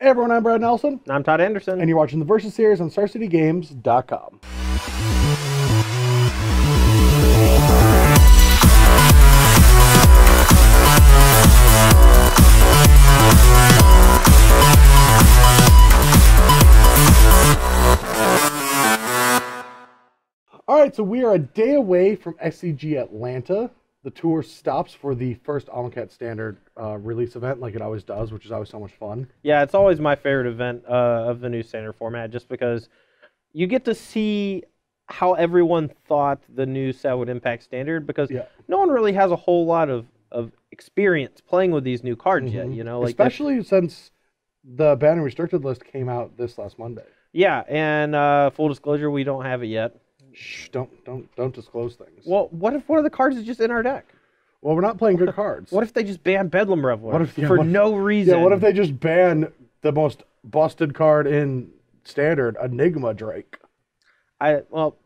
Hey everyone, I'm Brad Nelson. I'm Todd Anderson. And you're watching the Versus series on StarCityGames.com. Alright, so we are a day away from SCG Atlanta. The tour stops for the first Amonkhet Standard release event, like it always does, which is always so much fun. Yeah, it's always my favorite event of the new Standard format, just because you get to see how everyone thought the new set would impact Standard, because no one really has a whole lot of experience playing with these new cards yet, you know? Like especially since the banned and restricted list came out this last Monday. Yeah, and full disclosure, we don't have it yet. Shh, don't disclose things. Well, what if one of the cards is just in our deck? Well, we're not playing good cards. What if they just ban Bedlam Reveler for no reason? Yeah, what if they just ban the most busted card in Standard, Enigma Drake? We'll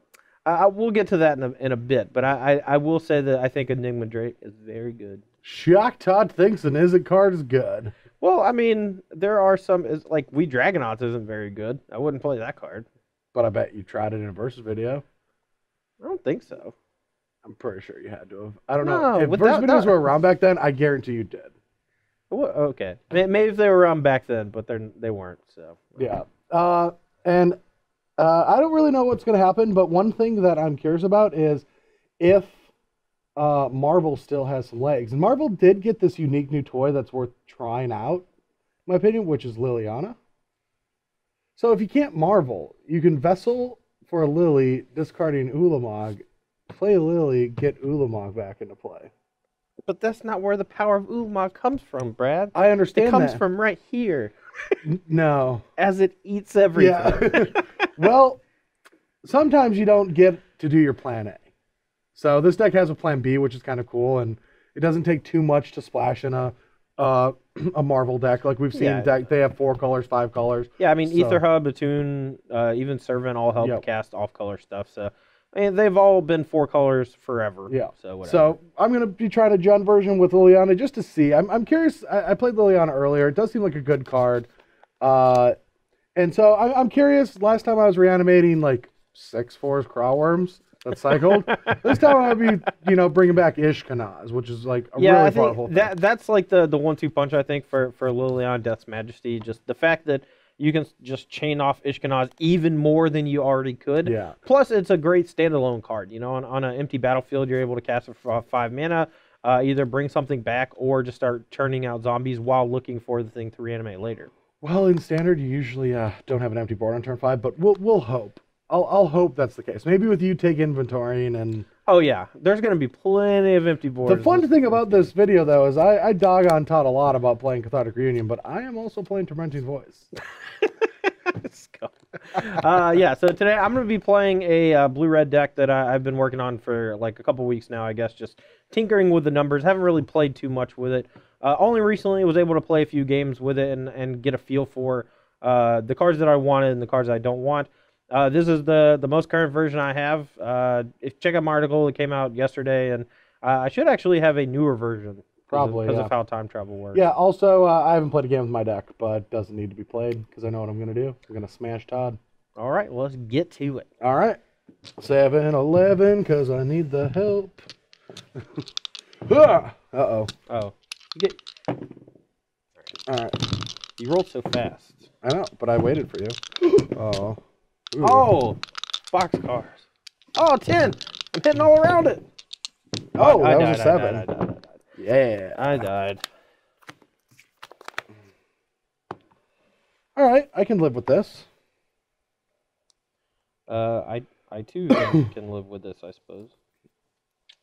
get to that in a bit, but I will say that I think Enigma Drake is very good. Shock Todd thinks an Izzet card is good. Well, I mean, there are some, like, We Dragonauts isn't very good. I wouldn't play that card. But I bet you tried it in a Versus video. I don't think so. I'm pretty sure you had to have. I don't know. If Versus videos were around back then, I guarantee you did. Well, okay. Maybe if they were around back then, but they weren't, so. Yeah. I don't really know what's going to happen, but one thing that I'm curious about is if Marvel still has some legs. And Marvel did get this unique new toy that's worth trying out, in my opinion, which is Liliana. So if you can't Marvel, you can Vessel for a Lily, discarding Ulamog, play Lily, get Ulamog back into play. But that's not where the power of Ulamog comes from, Brad. I understand it comes from right here. No. As it eats everything. Yeah. Well, sometimes you don't get to do your plan A. So this deck has a plan B, which is kind of cool, and it doesn't take too much to splash in a Marvel deck. Like we've seen deck, they have 4 colors, 5 colors. Yeah, I mean, Ether Hub, Attune, even Servant all help cast off-color stuff. So, I mean, they've all been 4 colors forever. Yeah. So, whatever. So I'm going to be trying a Jund version with Liliana just to see. I'm curious. I played Liliana earlier. It does seem like a good card. And so I'm curious. Last time I was reanimating like 6/4 Crawworms that cycled. This time I'll be, bringing back Ishkanaz, which is like a really powerful thing. That's like the 1-2 punch, I think, for Liliana Death's Majesty. Just the fact that you can just chain off Ishkanaz even more than you already could. Yeah. Plus, it's a great standalone card. You know, on an empty battlefield, you're able to cast it for 5 mana, either bring something back or just start churning out zombies while looking for the thing to reanimate later. Well, in Standard, you usually don't have an empty board on turn 5, but we'll hope. I'll hope that's the case. Maybe with you take inventorying and... Oh, yeah. There's going to be plenty of empty boards. The fun thing about this video, though, is I dog on Todd a lot about playing Cathartic Reunion, but I am also playing Tormenting Voice. Let's go. Yeah, so today I'm going to be playing a blue-red deck that I've been working on for like a couple weeks now, I guess, just tinkering with the numbers. Haven't really played too much with it. Only recently was able to play a few games with it and get a feel for the cards that I wanted and the cards I don't want. This is the most current version I have. Check out my article. It came out yesterday, and I should actually have a newer version. Probably, because of how time travel works. Yeah, also, I haven't played a game with my deck, but it doesn't need to be played, because I know what I'm going to do. I'm going to smash Todd. All right, well, let's get to it. All right. 7-11, because I need the help. Uh-oh. Oh. All right. You rolled so fast. I know, but I waited for you. Oh. Ooh. Oh, boxcars. Oh, 10. I'm hitting all around it. Oh, that was a 7. I died. Yeah. I died. All right, I can live with this. I too can live with this, I suppose.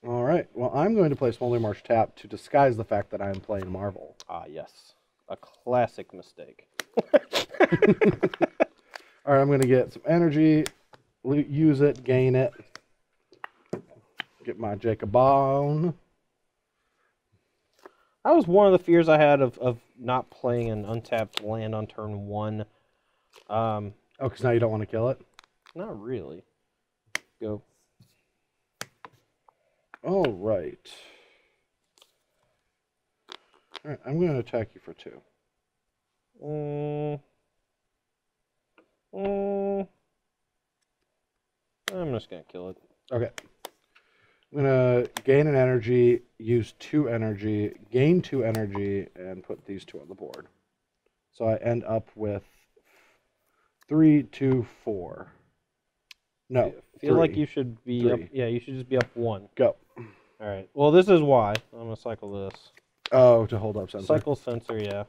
All right. Well, I'm going to play Smolder Marsh tap to disguise the fact that I am playing Marvel. Ah, yes. A classic mistake. All right, I'm going to get some energy, use it, gain it, get my Jacobone. That was one of the fears I had of not playing an untapped land on turn 1. Oh, because now you don't want to kill it? Not really. Go. All right. All right, I'm going to attack you for 2. I'm just gonna kill it. Okay. I'm gonna gain an energy, use 2 energy, gain 2 energy, and put these 2 on the board. So I end up with 3, 2, 4. No, I feel 3. like you should be 3. up. Yeah, you should just be up 1. Go. All right. Well, this is why I'm gonna cycle this. Oh, to hold up sensor. Cycle sensor, yeah.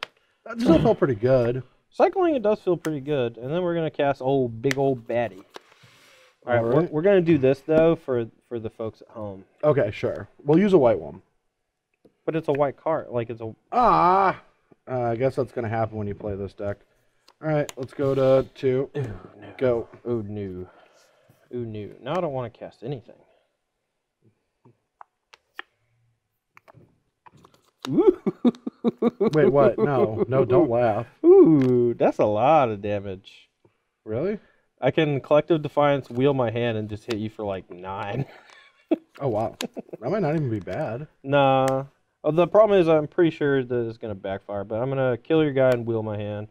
That still felt pretty good. Cycling, it does feel pretty good. And then we're going to cast big old baddie. All right, we're going to do this, though, for the folks at home. Okay, sure. We'll use a white one. But it's a white card. Like, it's a... I guess that's going to happen when you play this deck. All right, let's go to 2. Ooh, no. Go. Oh, no. Oh, no. Now I don't want to cast anything. Ooh. Wait, what? No, don't laugh. Ooh, that's a lot of damage. Really? I can Collective Defiance, wheel my hand, and just hit you for like 9. Oh, wow. That might not even be bad. Nah. Oh, the problem is I'm pretty sure that it's going to backfire, but I'm going to kill your guy and wheel my hand.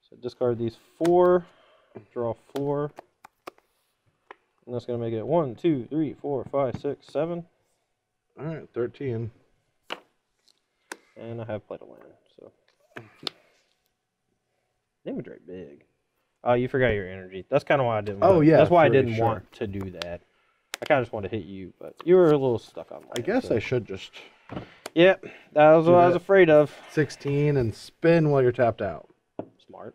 So discard these 4, draw 4. And that's going to make it 1, 2, 3, 4, 5, 6, 7. All right, 13. And I have played a land, so. Damage rate big. Oh, you forgot your energy. That's kind of why I didn't want. Oh, yeah. That's why I didn't want to do that. I kind of just wanted to hit you, but you were a little stuck on land. I guess I should just... Yep, that was what I was afraid of. 16 and spin while you're tapped out. Smart.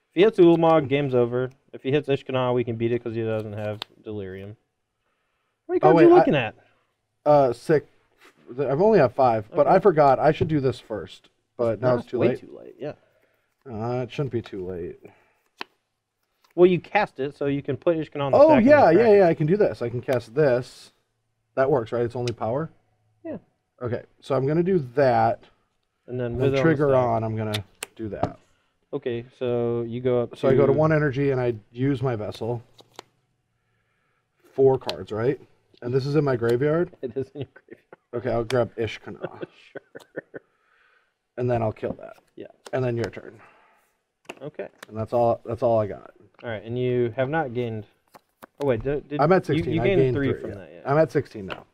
If he hits Ulamog, game's over. If he hits Ishkanah, we can beat it because he doesn't have Delirium. What cards are you looking at? 6. I've only have 5, but Okay. I forgot. I should do this first, but now it's too late. Way too late, yeah. It shouldn't be too late. Well, you cast it, so you can put Ishkanah on the Oh, stack. yeah. I can do this. I can cast this. That works, right? It's only power? Yeah. Okay, so I'm going to do that. And then And with then trigger on, I'm going to do that. Okay, so you go up. So I go to 1 energy and I use my vessel. 4 cards, right? And this is in my graveyard? It is in your graveyard. Okay, I'll grab Ishkanah. Sure. And then I'll kill that. Yeah. And then your turn. Okay. And that's all I got. All right, and you have not gained. Oh wait, did I'm at 16. You I gained gained 3 3 from yeah. that, yeah. I'm at 16 now.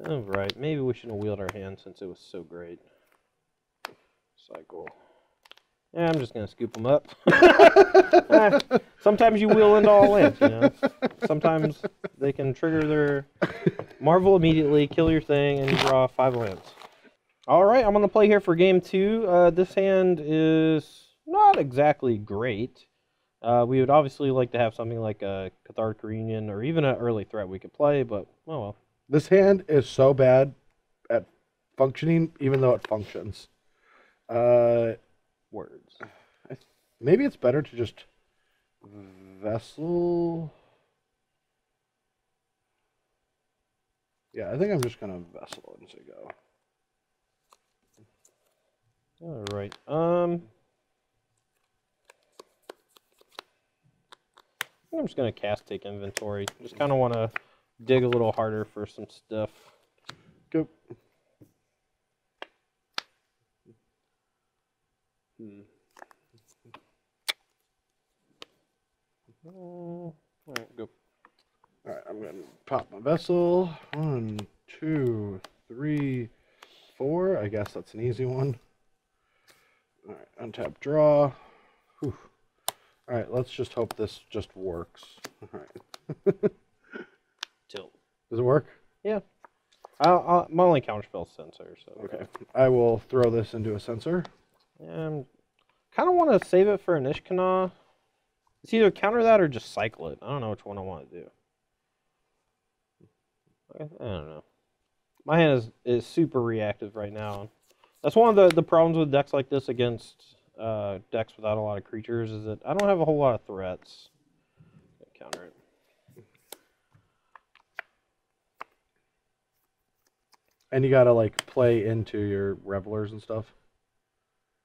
All right, maybe we shouldn't have wheeled our hand since it was so great. Cycle. Yeah, I'm just gonna scoop them up. Sometimes you wheel into all lands, you know. Sometimes they can trigger their Marvel immediately, kill your thing, and you draw 5 lands. All right, I'm on the play here for game 2. This hand is not exactly great. We would obviously like to have something like a Cathartic Reunion or even an early threat we could play, but oh well. This hand is so bad at functioning, even though it functions. Words. Maybe it's better to just vessel. Yeah, I think I'm just gonna vessel and say go. All right. I'm just gonna cast take inventory. Just kind of want to dig a little harder for some stuff. Go. All right, go. All right, I'm gonna pop my vessel. 1, 2, 3, 4. I guess that's an easy one. All right, untap, draw. Whew. All right, let's just hope this just works. All right. Tilt. Does it work? Yeah. My only counterspell sensor. So Okay. I will throw this into a sensor. kind of want to save it for an Ishkanah. It's either counter that or just cycle it. I don't know which one I want to do. I don't know. My hand is super reactive right now. That's one of the problems with decks like this against decks without a lot of creatures is that I don't have a whole lot of threats. Counter it. And you gotta like play into your revelers and stuff.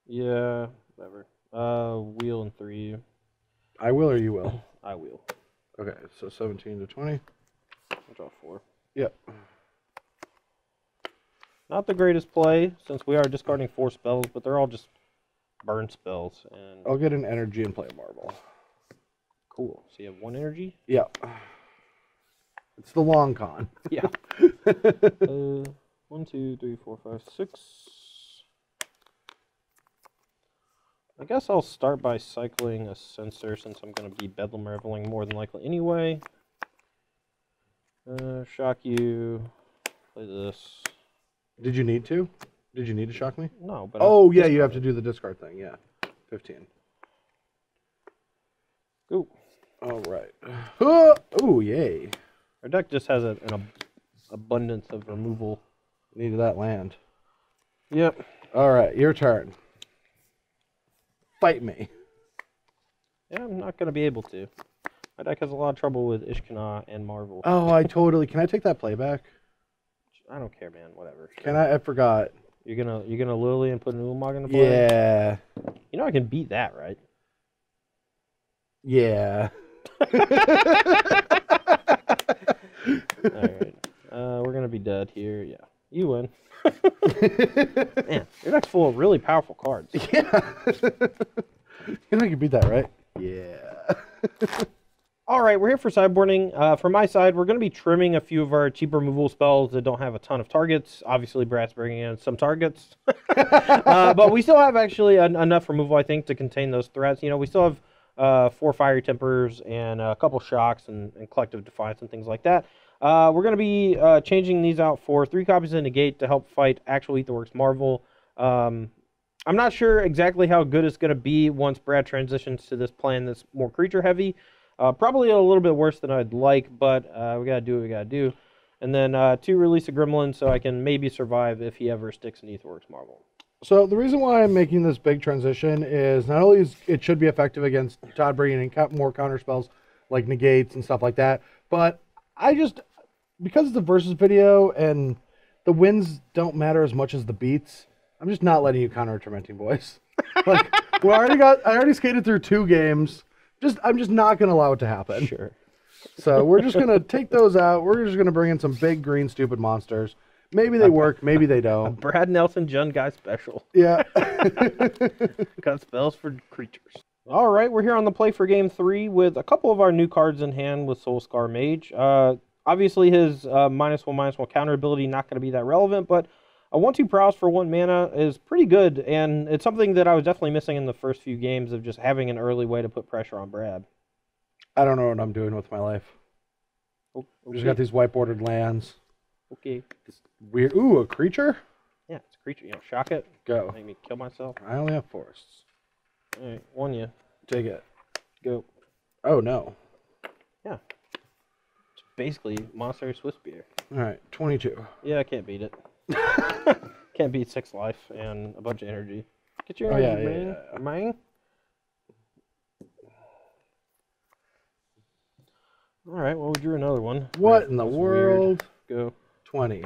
Yeah, whatever. Wheel in 3. I will or you will? I wheel. Okay, so 17 to 20. I'll draw 4. Yep. Not the greatest play, since we are discarding 4 spells, but they're all just burn spells. And I'll get an energy and play a marble. cool. So you have 1 energy? Yeah. It's the long con. Yeah. 1, 2, 3, 4, 5, 6. I guess I'll start by cycling a sensor since I'm going to be Bedlam Reveling more than likely anyway. Shock you. Play this. Did you need to? Did you need to shock me? No, but oh yeah, you have to do the discard thing. Yeah, 15. Go. All right. Oh yay! Our deck just has an abundance of removal. Needed that land. Yep. All right, your turn. Fight me. Yeah, I'm not going to be able to. My deck has a lot of trouble with Ishkana and Marvel. Oh, I totally. Can I take that playback? I don't care, man. Whatever. Sure. Can I? I forgot. You're gonna Lily and put an Ulamog into play? Yeah. You know I can beat that, right? Yeah. Alright. We're gonna be dead here. Yeah. You win. Man, your deck's full of really powerful cards. Yeah. You know you can beat that, right? Yeah. Alright, we're here for sideboarding. For my side, we're going to be trimming a few of our cheap removal spells that don't have a ton of targets. Obviously, Brad's bringing in some targets. But we still have actually enough removal, I think, to contain those threats. You know, we still have 4 Fiery Tempers and a couple Shocks and Collective Defiance and things like that. We're going to be changing these out for 3 copies of Negate to help fight actual Aetherworks Marvel. I'm not sure exactly how good it's going to be once Brad transitions to this plan that's more creature-heavy. Probably a little bit worse than I'd like, but we gotta do what we gotta do. And then 2 release a Gremlin so I can maybe survive if he ever sticks in Aetherworks Marvel. So the reason why I'm making this big transition is not only is it should be effective against Todd bringing in more counter spells like negates and stuff like that, but I just, because it's a versus video and the wins don't matter as much as the beats, I'm just not letting you counter Tormenting Voice. Like I already skated through 2 games. I'm just not going to allow it to happen. Sure. So we're just going to take those out. We're just going to bring in some big green stupid monsters. Maybe they work, maybe they don't. Brad Nelson Jun Guy special. Yeah. Got spells for creatures. All right, we're here on the play for game 3 with a couple of our new cards in hand with Soulscar Mage. Obviously his -1/-1 counter ability not going to be that relevant, but a 1/2 prowess for 1 mana is pretty good, and it's something that I was definitely missing in the first few games of just having an early way to put pressure on Brad. I don't know what I'm doing with my life. Okay. I just got these white-bordered lands. Okay. This weird. Ooh, a creature? Yeah, it's a creature. You know, shock it. Go. Make me kill myself. I only have forests. All right, won you. Take it. Go. Oh, no. Yeah. It's basically Monster Swiss beer. All right, 22. Yeah, I can't beat it. Can't beat 6 life and a bunch of energy. Get your energy, man. Man. All right, well, we drew another one. What in the world? Weird. Go. 20.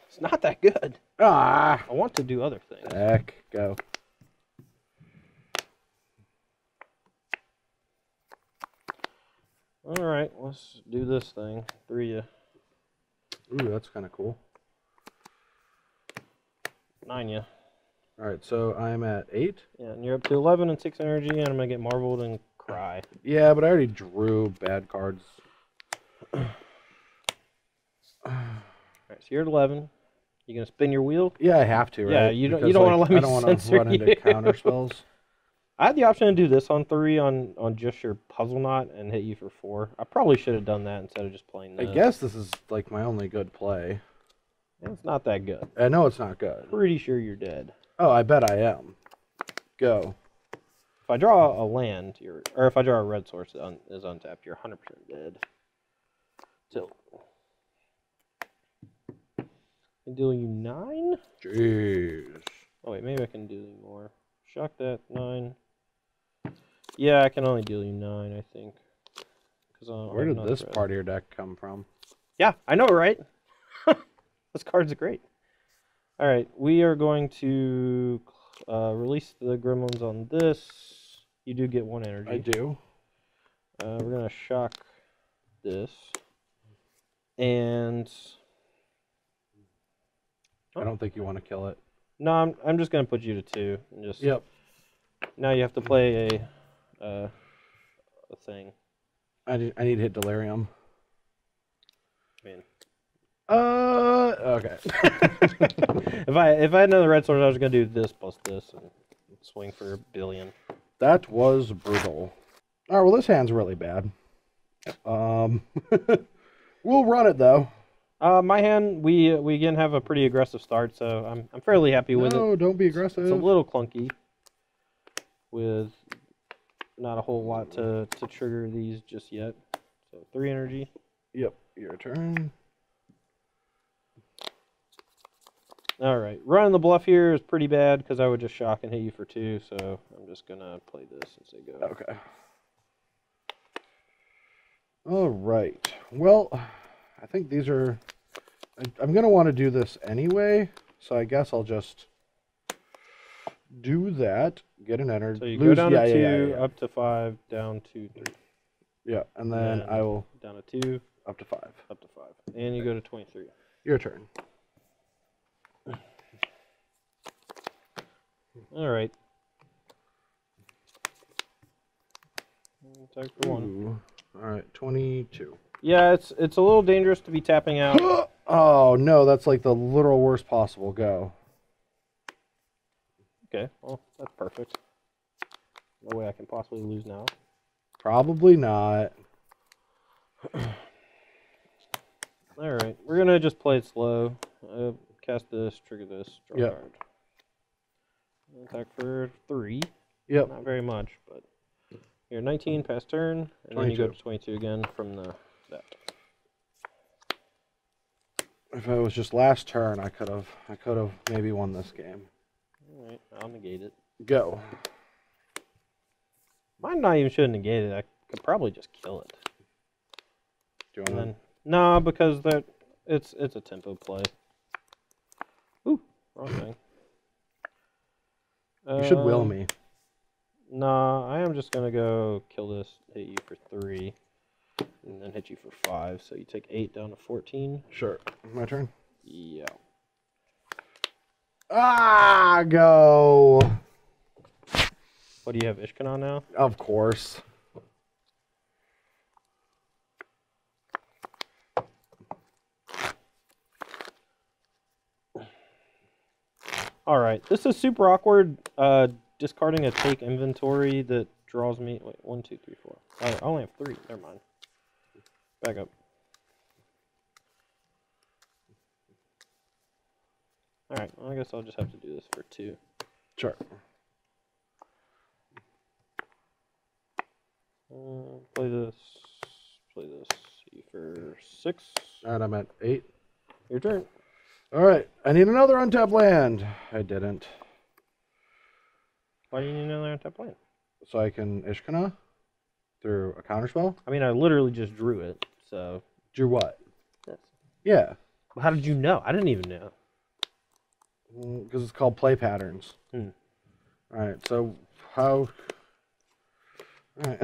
It's not that good. Ah. I want to do other things. Heck, go. All right, let's do this thing. 3 ya. Ooh, that's kind of cool. 9 ya. All right, so I'm at 8. Yeah, and you're up to 11 and 6 energy, and I'm going to get marveled and cry. Yeah, but I already drew bad cards. All right, so you're at 11. You going to spin your wheel? Yeah, I have to, right? Yeah, you don't want to let me I don't want to censor run into you. counter spells. I had the option to do this on 3 on just your puzzle knot and hit you for 4. I probably should have done that instead of just playing this. I guess this is like my only good play. It's not that good. I know it's not good. Pretty sure you're dead. Oh, I bet I am. Go. If I draw a land, or if I draw a red source that is untapped, you're 100% dead. So, I'm dealing you 9? Jeez. Oh wait, maybe I can deal you more. Shock that 9. Yeah, I can only deal you 9, I think. Where did this part of your deck come from? Yeah, I know, right? This card's great. All right, we are going to release the gremlins on this. You do get 1 energy. I do. We're going to shock this. And I don't think you want to kill it. No, I'm just gonna put you to 2 and just. Yep. Now you have to play a thing. I need to hit delirium. Man. Okay. If I had another red sword, I was gonna do this plus this and swing for 1 billion. That was brutal. All right. Well, this hand's really bad. We'll run it though. My hand, we again have a pretty aggressive start, so I'm fairly happy with it. No, don't be aggressive. It's a little clunky, with not a whole lot to trigger these just yet. So 3 energy. Yep. Your turn. All right, running the bluff here is pretty bad because I would just shock and hit you for 2. So I'm just gonna play this and say go. Okay. All right. Well, I think these are. I'm gonna want to do this anyway, so I guess I'll just do that. Get an energy. So you go down to 2, up to 5, down to 3. Yeah, and then I will down to 2, up to 5. up to 5, and you go to 23. Your turn. All right. Attack for 1. Ooh. All right, 22. Yeah, it's a little dangerous to be tapping out. Oh no, that's like the literal worst possible. Go. Okay, well that's perfect. No way I can possibly lose now. Probably not. All right, we're gonna just play it slow. Cast this, trigger this, draw a card. Attack for 3. Yep. Not very much, but you're 19 past turn, and 22. Then you go to 22 again from that. If it was just last turn, I could have maybe won this game. All right, I'll negate it. Go. Mine not even should negate it. I could probably just kill it. Do you want to? No, because it's a tempo play. Ooh, wrong thing. You should will me. Nah, I am just gonna go kill this, hit you for 3, and then hit you for 5. So you take 8 down to 14. Sure. My turn. Yeah. Ah, go. What do you have, Ishkanon now? Of course. All right, this is super awkward. Discarding a take inventory that draws me. Wait, 1, 2, 3, 4. I only have 3. Never mind. Back up. All right. Well, I guess I'll just have to do this for 2. Sure. Play this. Play this. See for 6. All right, I'm at 8. Your turn. All right, I need another untapped land. I didn't. Why do you need another untapped land? So I can Ishkana through a counterspell? I mean, I literally just drew it, so... Drew what? Yes. Yeah. Well, how did you know? I didn't even know. Because it's called play patterns. Hmm. All right, so how... All right.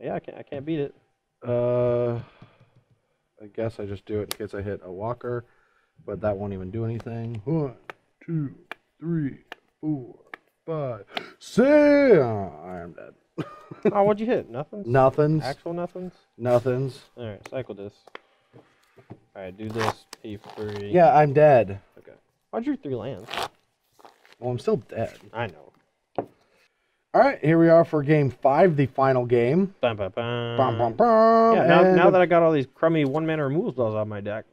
Yeah, I can't beat it. I guess I just do it in case I hit a walker, but that won't even do anything. 1, 2, 3, 4, 5, 6. Oh, I am dead. Oh, what'd you hit? Nothings? Nothings. Actual nothings? Nothings. All right, cycle this. All right, do this. Pay for 3. Yeah, I'm dead. Okay. I drew 3 lands. Well, I'm still dead. I know. All right, here we are for game 5, the final game. Bum, bum, bum. Bum, bum, bum. Yeah, now that I got all these crummy 1-mana removal spells on my deck,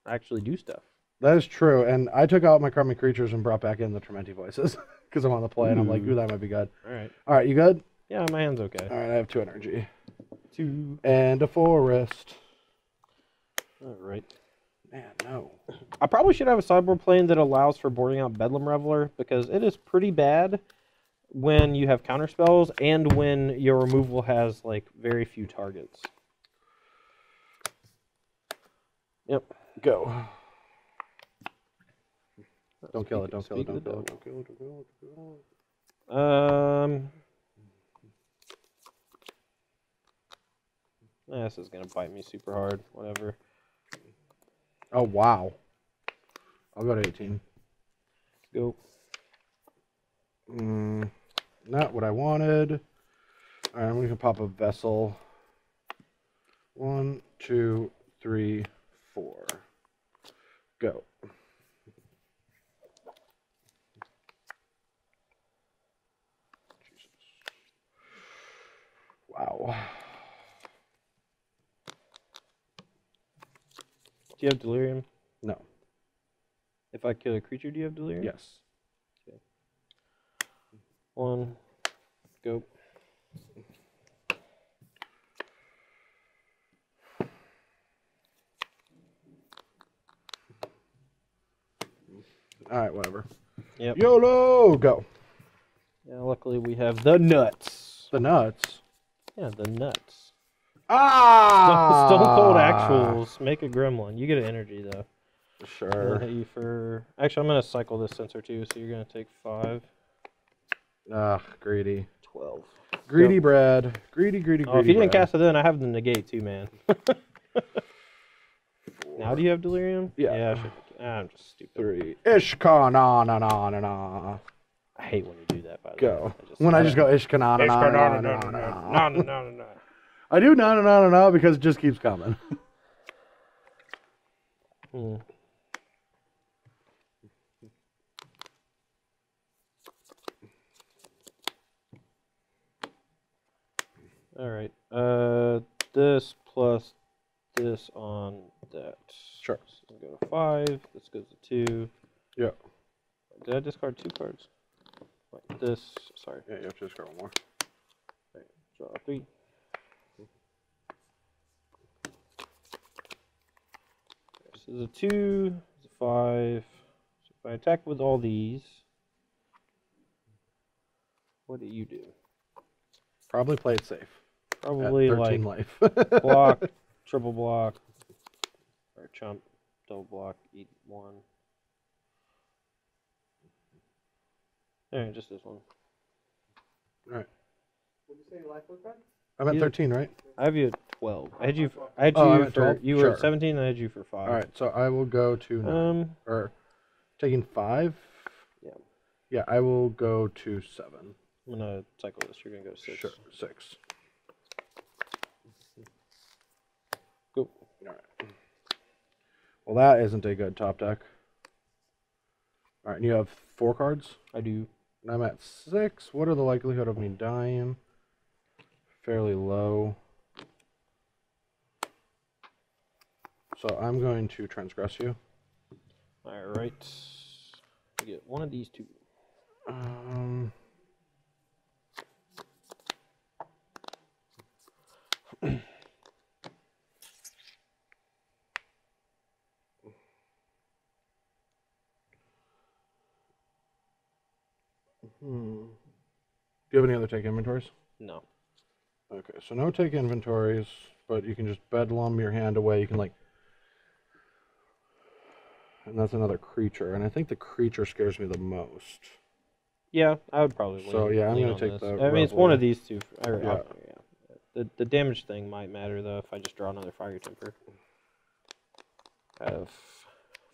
I actually do stuff. That is true, and I took out my crummy creatures and brought back in the Trementi Voices because I'm on the play, and I'm like, ooh, that might be good. All right, you good? Yeah, my hand's okay. All right, I have 2 energy. 2. And a forest. All right. Man, no. I probably should have a sideboard plane that allows for boarding out Bedlam Reveler, because it is pretty bad when you have counter spells and when your removal has like very few targets. Yep. Go. Don't kill it, don't kill it, don't kill it, don't kill it, don't kill it, don't kill it. This is gonna bite me super hard. Whatever. Oh, wow. I'll go to 18. Go. Not what I wanted. All right, I'm going to pop a vessel. 1, 2, 3, 4. Go. Jesus. Wow. Do you have delirium? No. If I kill a creature, do you have delirium? Yes. Okay. 1. Go. All right, whatever. Yep. YOLO! Go. Yeah, luckily we have the nuts. The nuts. Yeah, the nuts. Ah! Stone Cold Actuals. Make a gremlin. You get an energy, though. I'm Sure. gonna hit you for... Actually, I'm going to cycle this sensor, too, so you're going to take 5. Greedy. 12. Greedy Yep. bread. Greedy, greedy, greedy Oh, if you didn't bread. cast it in, I have the negate, too, man. Now, do you have delirium? Yeah. I'm just stupid. 3. Ishka na na na na na. I hate when you do that, by the way. Go. When I just go Ishka na na na na na na. No. I do na na na na na because it just keeps coming. All right. This plus this on that. Sure. So go to 5. This goes to 2. Yeah. Did I discard 2 cards? Wait, this. Sorry. Yeah, you have to discard one more. Right, draw 3. This is a 2. This is a 5. So if I attack with all these, what do you do? Probably play it safe. Probably At like 13 life. block, triple block, or chump, double block, eat 1. Alright, just this one. Alright. What did you say your life looked like? I'm at You- 13, right? I have you at 12. I had you. I had Oh, I'm you at for. 12? You were Sure. at 17. I had you for 5. Alright, so I will go to 9. Or taking 5? Yeah. Yeah, I will go to 7. I'm gonna cycle this. You're gonna go 6. Sure, 6. Go. Alright. Well, that isn't a good top deck. Alright, and you have 4 cards? I do. And I'm at 6. What are the likelihood of me dying? Fairly low. So I'm going to transgress you. All right. You get one of these 2. Do you have any other take inventories? No. Okay, so no take inventories, but you can just bedlam your hand away. You can like, and that's another creature, and I think the creature scares me the most. Yeah, I would probably. So, yeah, I'm lean gonna on take this. the I mean, it's one Reveler. of these 2. Yeah. The damage thing might matter though if I just draw another fire temper. I have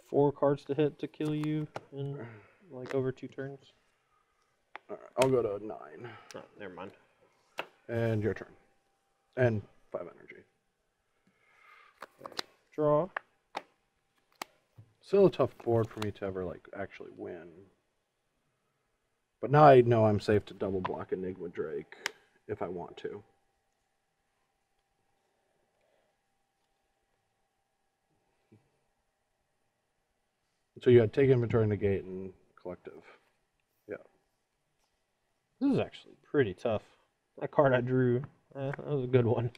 4 cards to hit to kill you in like over 2 turns. All right, I'll go to 9, Oh, never mind. and your turn, and 5 energy. Draw. Still a tough board for me to ever like actually win. But now I know I'm safe to double block Enigma Drake if I want to. So you had take inventory, negate, and collective. Yeah. This is actually pretty tough. That card I drew, that was a good one.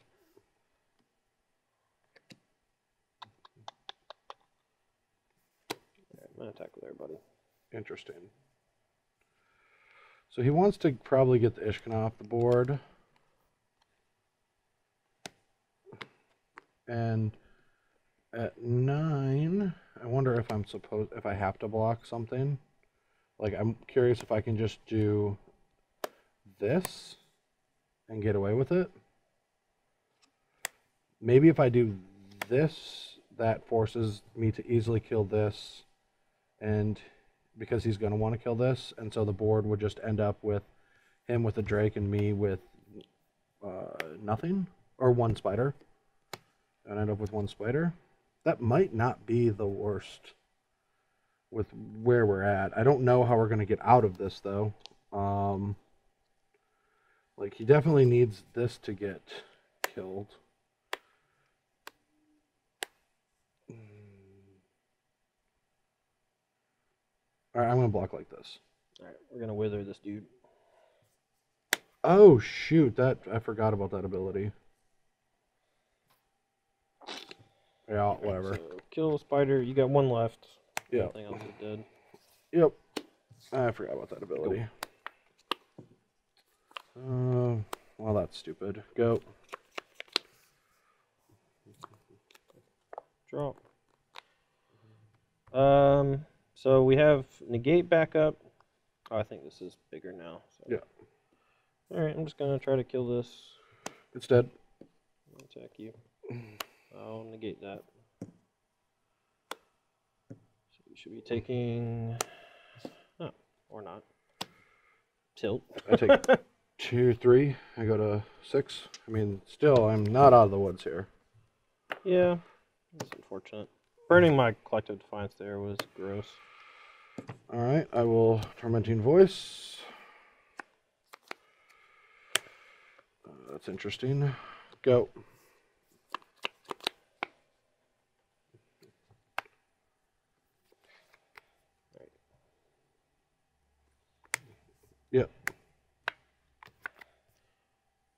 Alright, I'm gonna attack with everybody. Interesting. So he wants to probably get the Ishkan off the board. And at 9, I wonder if if I have to block something. Like, I'm curious if I can just do this and get away with it. Maybe if I do this, that forces me to easily kill this and because he's going to want to kill this, and so the board would just end up with him with a Drake and me with nothing, or one spider. And end up with one spider. That might not be the worst with where we're at. I don't know how we're going to get out of this, though. Like, he definitely needs this to get killed. Alright, I'm going to block like this. Alright, we're going to wither this dude. Oh, shoot. I forgot about that ability. Yeah, whatever. So, kill a spider. You got one left. Yeah. Everything else is dead. Yep. I forgot about that ability. Well, that's stupid. Go. Drop. So we have negate backup. Oh, I think this is bigger now. So. Yeah. Alright, I'm just gonna try to kill this. It's dead. Attack you. I'll negate that. So we should be taking... Oh, or not. Tilt. I take 2, 3. I go to 6. I mean, still, I'm not out of the woods here. Yeah, that's unfortunate. Burning my Collective Defiance there was gross. Alright, I will Tormenting Voice. That's interesting. Go. Yep. I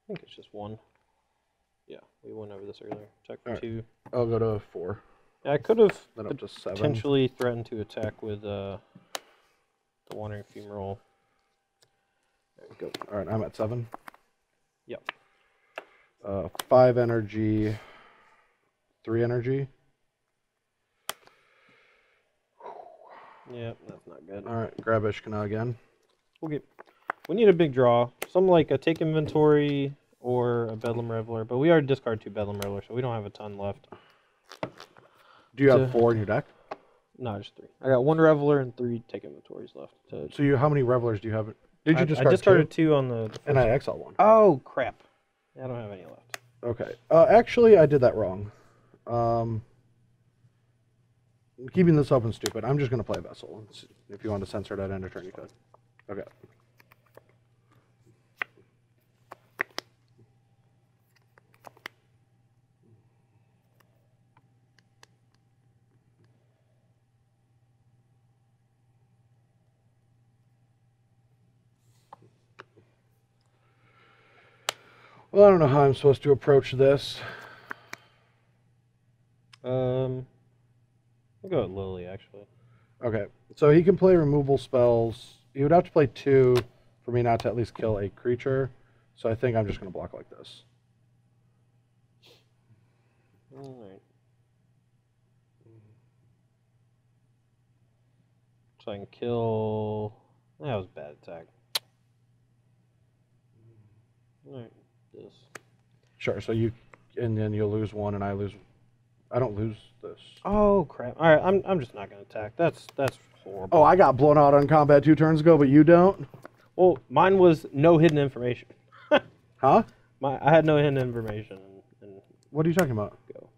think it's just one. Yeah, we went over this earlier. Attack for All right. 2. I'll go to 4. Yeah, I could have Then up to 7. potentially threatened to attack with the Wandering Fumarole. There we go. Alright, I'm at 7. Yep. 5 energy, 3 energy. Yep, that's not good. Alright, grab Ishkana again. We need a big draw. Something like a Take Inventory or a Bedlam Reveler, but we already discard 2 Bedlam Reveler, so we don't have a ton left. Do you have 4 in your deck? No, just 3. I got 1 Reveler and 3 Take Inventories left. So how many Revelers do you have? Did you discard I discarded 2? 2 on the first And I exiled 1. Oh, crap. I don't have any left. Okay. Actually, I did that wrong. Keeping this open stupid. I'm just going to play Vessel. If you want to censor that end of turn, you could. Okay. Well, I don't know how I'm supposed to approach this. I'll go with Lily, actually. Okay, so he can play removal spells. He would have to play 2 for me not to at least kill a creature. So I think I'm just going to block like this. Alright. So I can kill... That was a bad attack. Alright, this. Sure, so you... And then you'll lose 1 and I lose... I don't lose this. Oh, crap. Alright, I'm just not going to attack. That's horrible. Oh, I got blown out on combat 2 turns ago, but you don't? Well, mine was no hidden information. Huh? I had no hidden information. And What are you talking about? go.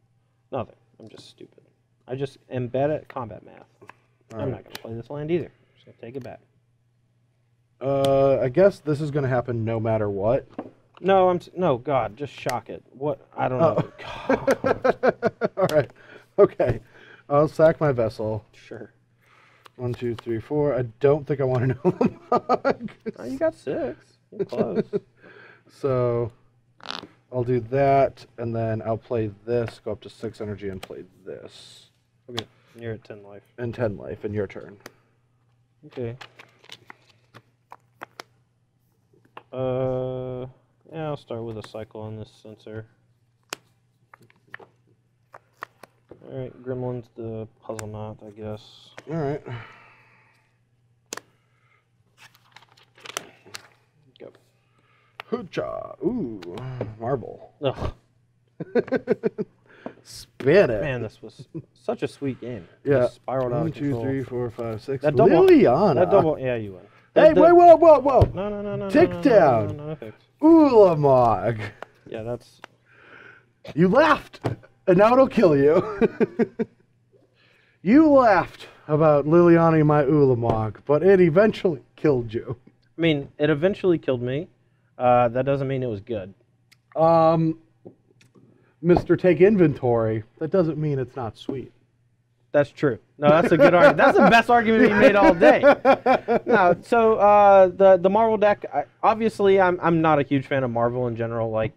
Nothing. I'm just stupid. I just am bad at combat math. All I'm right. not going to play this land either. I'm just going to take it back. I guess this is going to happen no matter what. No, no, God, just shock it. What? I don't know. All right. Okay. I'll sack my vessel. Sure. 1, 2, 3, 4. I don't think I want to know. Oh, you got 6. You're close. So I'll do that, and then I'll play this, go up to 6 energy, and play this. Okay, you're at 10 life. And 10 life, and your turn. Okay. Yeah, I'll start with a cycle on this sensor. Alright, Gremlin's the puzzle knot, I guess. All right. Go. Hooja. Ooh, marble. Ugh. Spin it. Man, this was such a sweet game. Yeah. Just spiraled out 1, of 2, control. 3, 4, 5, 6. That double, Liliana. That double, yeah, you win. Hey, wait, whoa. No. Tick down. No, fix. Ulamog. Yeah, that's... You laughed, and now it'll kill you. You laughed about Liliana my Ulamog, but it eventually killed you. I mean, it eventually killed me. That doesn't mean it was good. Mr. Take Inventory, that doesn't mean it's not sweet. That's true. No, that's a good argument. That's the best argument you made all day. No, so the Marvel deck, obviously, I'm not a huge fan of Marvel in general. Like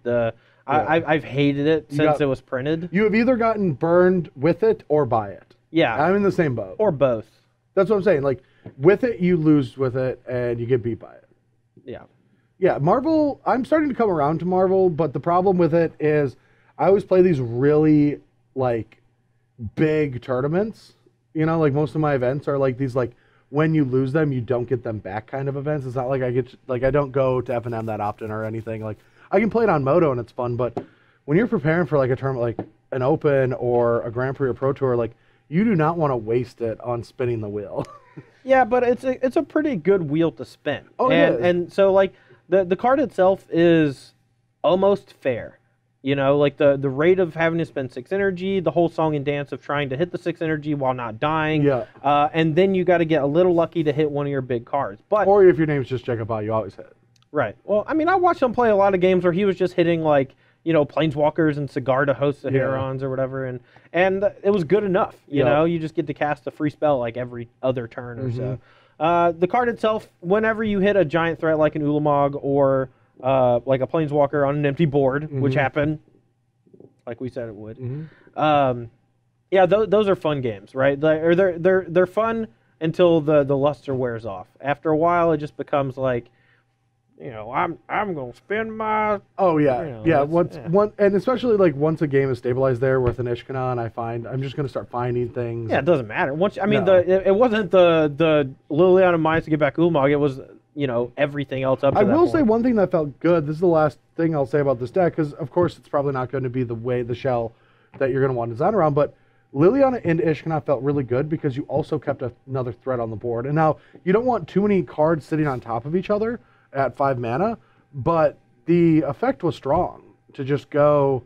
I've hated it since it was printed. You have either gotten burned with it or by it. Yeah, I'm in the same boat. or both. That's what I'm saying. Like with it, you lose with it, and you get beat by it. Yeah. Yeah, Marvel. I'm starting to come around to Marvel, but the problem with it is I always play these really like big tournaments. You know, like most of my events are like these like when you lose them, you don't get them back kind of events. It's not like I don't go to F&M that often or anything. Like I can play it on Moto and it's fun, but when you're preparing for like a tournament like an Open or a Grand Prix or Pro Tour, like you do not want to waste it on spinning the wheel. Yeah, but it's a pretty good wheel to spin. Oh, and so like the card itself is almost fair. You know, like the rate of having to spend 6 energy, the whole song and dance of trying to hit the 6 energy while not dying. Yeah. And then you got to get a little lucky to hit one of your big cards. But Or if your name's just Jacobot, you always hit. right. Well, I mean, I watched him play a lot of games where he was just hitting like, you know, Planeswalkers and Cigar to host the Herons or whatever, and it was good enough. You know, you just get to cast a free spell like every other turn or so. The card itself, whenever you hit a giant threat like an Ulamog or like a Planeswalker on an empty board, which happened, like we said it would. Yeah, those are fun games, right? Or they're fun until the luster wears off. After a while, it just becomes like, you know, I'm gonna spend my and especially like once a game is stabilized there with an Ishkanon, I find I'm just gonna start finding things. Yeah, it doesn't matter. Once it wasn't the Liliana Mines to get back Ulamog. It was, you know, everything else up to I that will point. say one thing that felt good. This is the last thing I'll say about this deck, because of course it's probably not going to be the shell that you're going to want to design around, but Liliana into Ishkanon felt really good because you also kept another threat on the board. And now you don't want too many cards sitting on top of each other at 5 mana, but the effect was strong to just go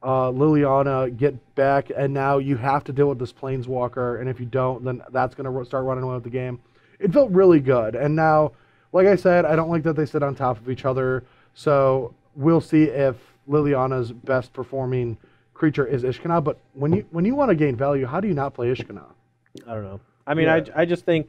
Liliana, get back, and now you have to deal with this Planeswalker, and if you don't, then that's going to start running away with the game. It felt really good, and now, like I said, I don't like that they sit on top of each other, so we'll see if Liliana's best performing creature is Ishkanon, but when you want to gain value, how do you not play Ishkanon? I don't know. I mean, I just think,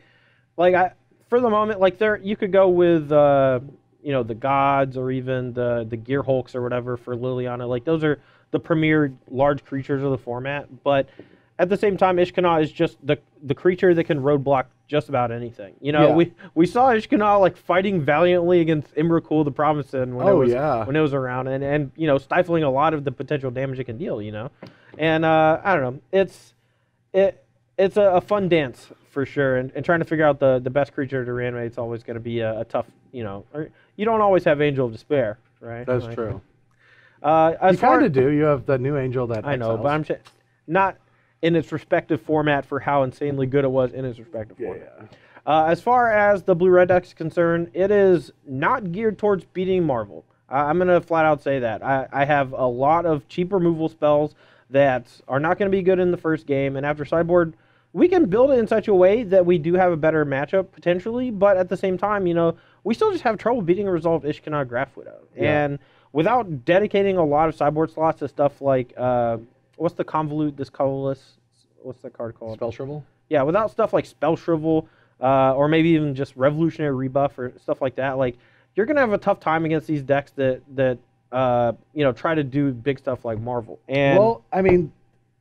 like, for the moment, like, you could go with, you know, the gods or even the Gear Hulks or whatever for Liliana. Like, those are the premier large creatures of the format. But at the same time, Ishkanon is just the creature that can roadblock just about anything. You know, we saw Ishkanon like fighting valiantly against Imrakul the Promising when it was around, and you know, stifling a lot of the potential damage it can deal. You know, and I don't know, it's a fun dance for sure, and trying to figure out the best creature to reanimate is always going to be a tough, you know, you don't always have Angel of Despair, right? That's like, true. You kind of do. You have the new Angel that I know, exiles. but I'm not in its respective format for how insanely good it was in its respective format. As far as the blue-red deck is concerned, it is not geared towards beating Marvel. I'm going to flat out say that. I have a lot of cheap removal spells that are not going to be good in the first game, and after sideboard, we can build it in such a way that we do have a better matchup potentially, but at the same time, you know, we still just have trouble beating a resolved Ishkanon Graph Widow. And without dedicating a lot of sideboard slots to stuff like, what's the Convolute, this colorless, what's that card called? Spell Shrivel? Yeah, without stuff like Spell Shrivel, or maybe even just Revolutionary Rebuff or stuff like that, like, you're going to have a tough time against these decks that you know, try to do big stuff like Marvel. And well, I mean,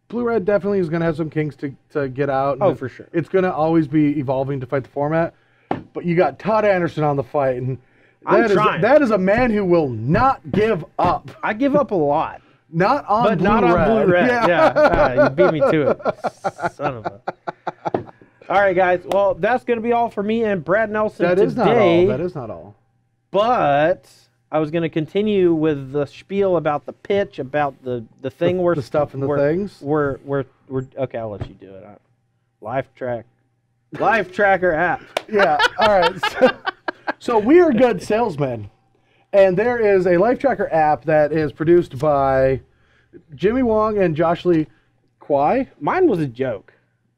blue-red definitely is going to have some kinks to get out. Oh, for sure. It's going to always be evolving to fight the format. But you got Todd Anderson on the fight, and that is a man who will not give up. I give up a lot. Not on but not on blue-red. Yeah. You beat me to it. Son of a... All right, guys. Well, that's going to be all for me and Brad Nelson today. That is not all. But I was going to continue with the spiel about the pitch, about the thing the stuff and the things. We're okay. I'll let you do it. Life Tracker app. Yeah. All right. So we are good salesmen, and there is a Life Tracker app that is produced by Jimmy Wong and Josh Lee Kwai. Mine was a joke.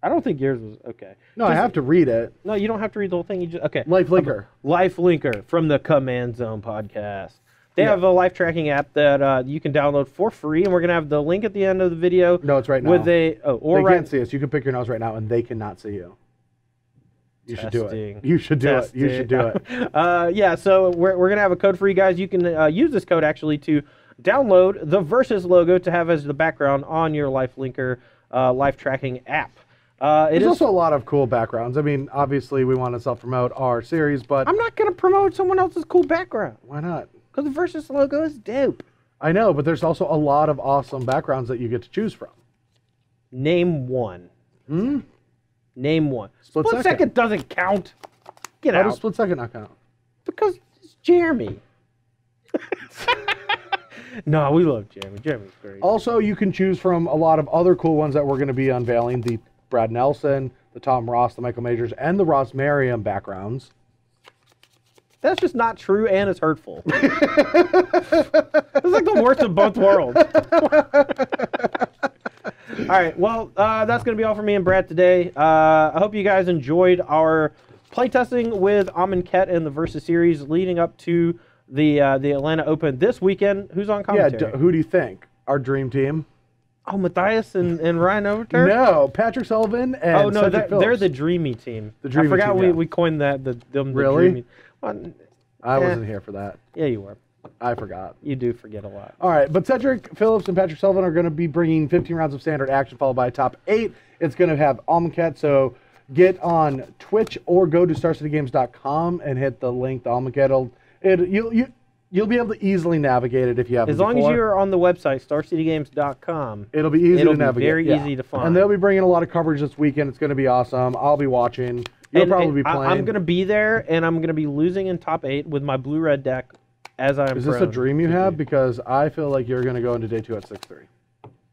I don't think yours was okay. No, I have to read it. No, you don't have to read the whole thing. You just okay. Life Linker. Life Linker from the Command Zone podcast. They have a life tracking app that you can download for free, and we're gonna have the link at the end of the video. No, it's right now. With they can't see us. You can pick your nose right now, and they cannot see you. You should do it. You should do it. You should do it. Yeah, so we're going to have a code for you guys. You can use this code actually to download the Versus logo to have as the background on your Life Linker life tracking app. There's also a lot of cool backgrounds. I mean, obviously we want to self-promote our series, but... I'm not going to promote someone else's cool background. Why not? Because the Versus logo is dope. I know, but there's also a lot of awesome backgrounds that you get to choose from. Name one. Name one. Split Second doesn't count. Get out. How does Split Second not count? Because it's Jeremy. No, we love Jeremy. Jeremy's great. Also, you can choose from a lot of other cool ones that we're going to be unveiling. The Brad Nelson, the Tom Ross, the Michael Majors, and the Ross Merriam backgrounds. That's just not true, and it's hurtful. It's like the worst of both worlds. All right, well, that's going to be all for me and Brad today. I hope you guys enjoyed our playtesting with Amonkhet in the Versus series leading up to the Atlanta Open this weekend. Who's on commentary? Yeah, who do you think? Our dream team? Oh, Matthias and Ryan Overturf? No, Patrick Sullivan and Cedric Phillips. They're the dreamy team. The dreamy I forgot team, we coined that. Them really? The dreamy. Well, I wasn't here for that. Yeah, you were. I forgot. You do forget a lot. All right, but Cedric Phillips and Patrick Sullivan are going to be bringing 15 rounds of standard action followed by a top 8. It's going to have Amonkhet, so get on Twitch or go to StarCityGames.com and hit the link, the Amonkhet. You'll be able to easily navigate it if you haven't As long as you're on the website, StarCityGames.com. It'll be easy to navigate. Very easy to find. And they'll be bringing a lot of coverage this weekend. It's going to be awesome. I'll be watching. You'll probably be playing. I'm going to be there, and I'm going to be losing in top 8 with my blue-red deck as I'm Is this a dream you have? Because I feel like you're going to go into day 2 at 6-3.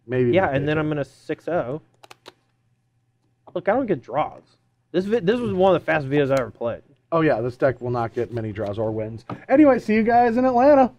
Maybe. Yeah, and then I'm going to 6-0. Look, I don't get draws. This was one of the fastest videos I ever played. Oh, yeah, this deck will not get many draws or wins. Anyway, see you guys in Atlanta.